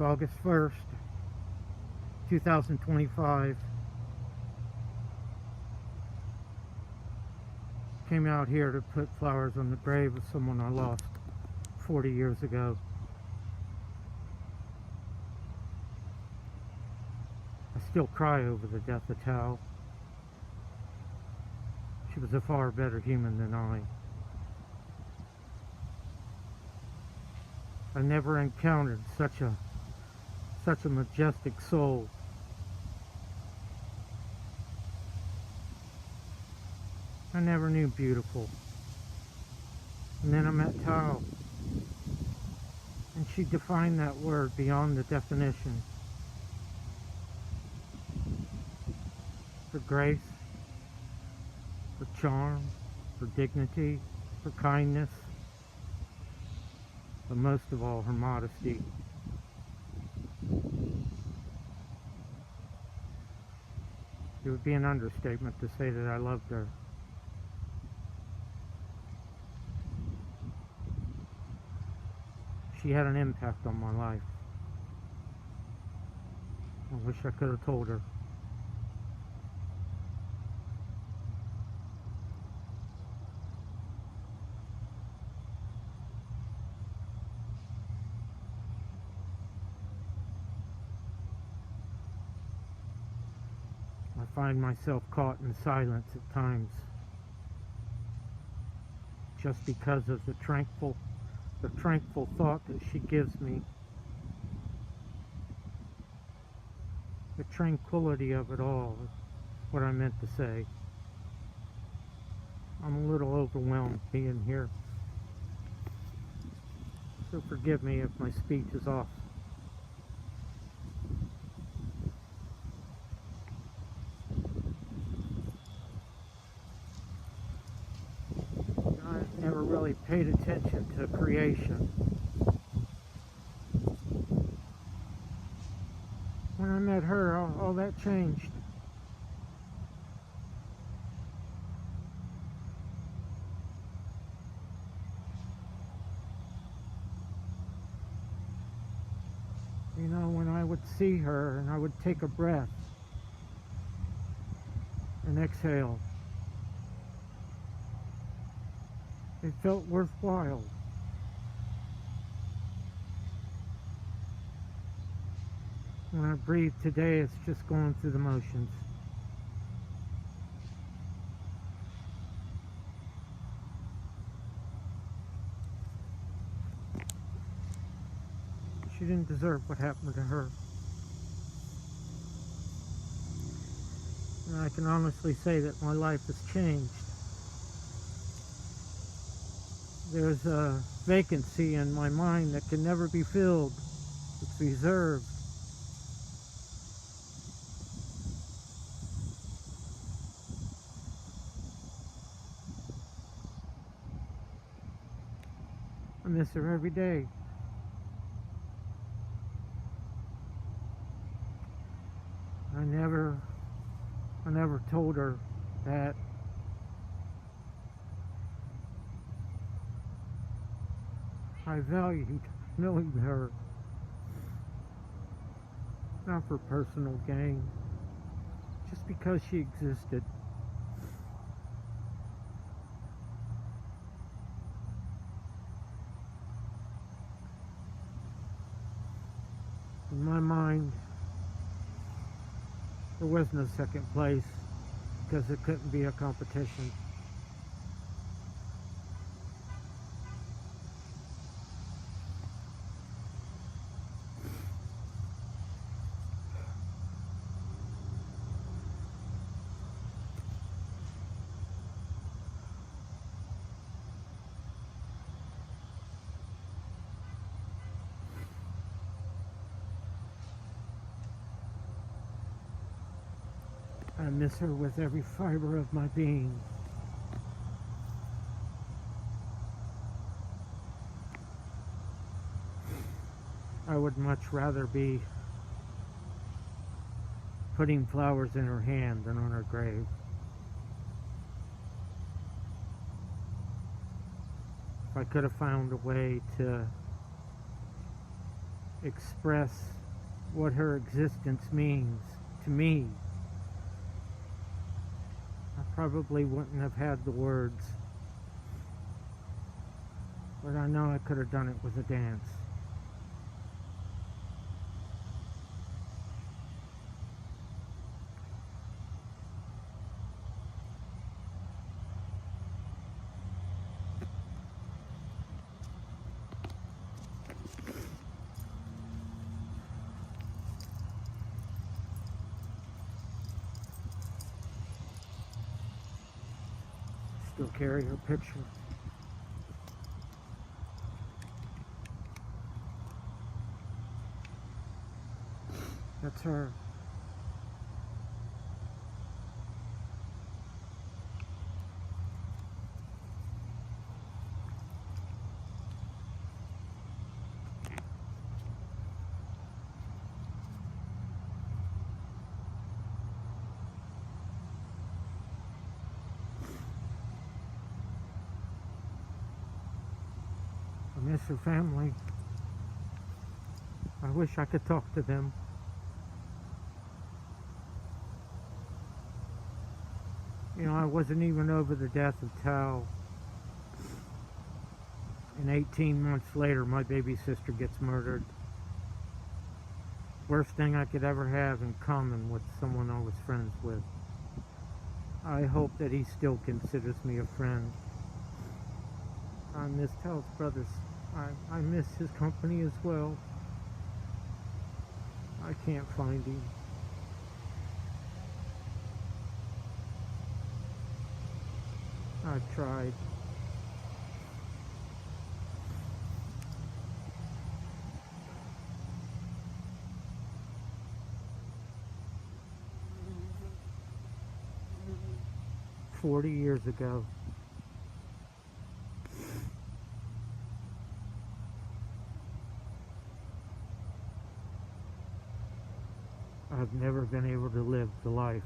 August 1st, 2025. Came out here to put flowers on the grave of someone I lost 40 years ago. I still cry over the death of Tao. She was a far better human than I. I never encountered such a majestic soul. I never knew beautiful. And then I met Tao, and she defined that word beyond the definition. Her grace, her charm, her dignity, her kindness, but most of all, her modesty. It would be an understatement to say that I loved her. She had an impact on my life. I wish I could have told her. I find myself caught in silence at times, just because of the tranquil thought that she gives me. The tranquility of it all is what I meant to say. I'm a little overwhelmed being here, so forgive me if my speech is off. I never really paid attention to creation. When I met her, all that changed. You know, when I would see her and I would take a breath and exhale, it felt worthwhile. When I breathe today, it's just going through the motions. She didn't deserve what happened to her. And I can honestly say that my life has changed. There's a vacancy in my mind that can never be filled. It's reserved. I miss her every day. I never told her that I valued knowing her, not for personal gain, just because she existed. In my mind, there was no second place because it couldn't be a competition. I miss her with every fiber of my being. I would much rather be putting flowers in her hand than on her grave. If I could have found a way to express what her existence means to me. I probably wouldn't have had the words, but I know I could have done it with a dance. Still carry her picture. That's her. I miss her family. I wish I could talk to them. You know, I wasn't even over the death of Tao. And 18 months later, my baby sister gets murdered. Worst thing I could ever have in common with someone I was friends with. I hope that he still considers me a friend. I miss Tao's brothers. I miss his company as well. I can't find him. I've tried. "40 years ago. I've never been able to live the life.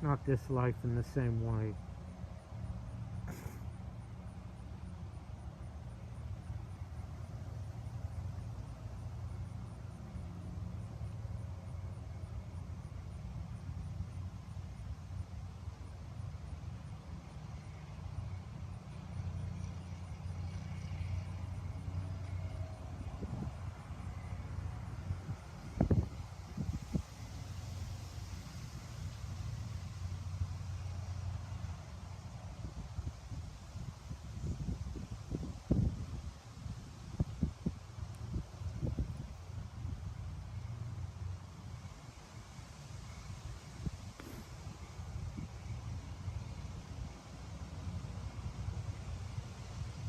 Not this life in the same way.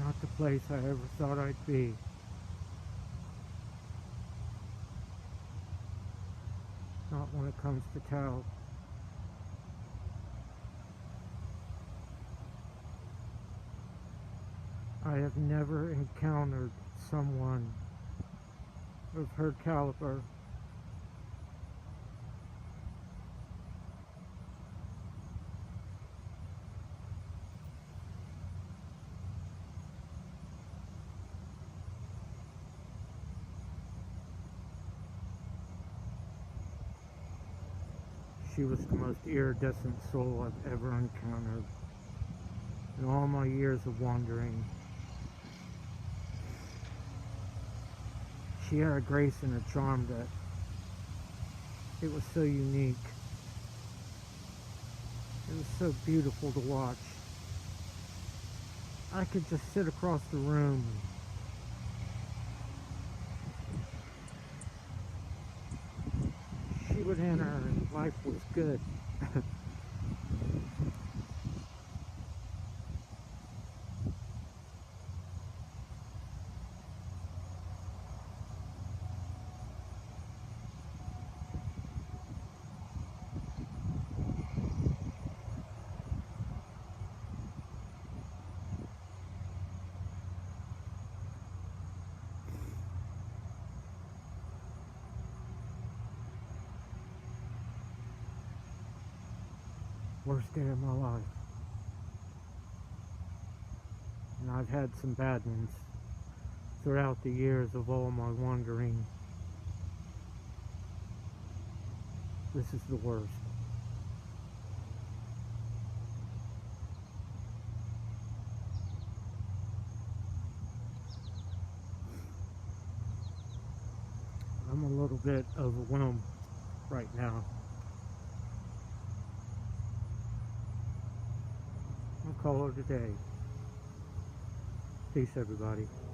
Not the place I ever thought I'd be. Not when it comes to Tao. I have never encountered someone of her caliber. She was the most iridescent soul I've ever encountered in all my years of wandering. She had a grace and a charm that it was so unique. It was so beautiful to watch. I could just sit across the room and she would enter and life was good. Worst day of my life. And I've had some bad ones. throughout the years of all my wandering. This is the worst. I'm a little bit overwhelmed right now. I'll call it a day. Peace, everybody.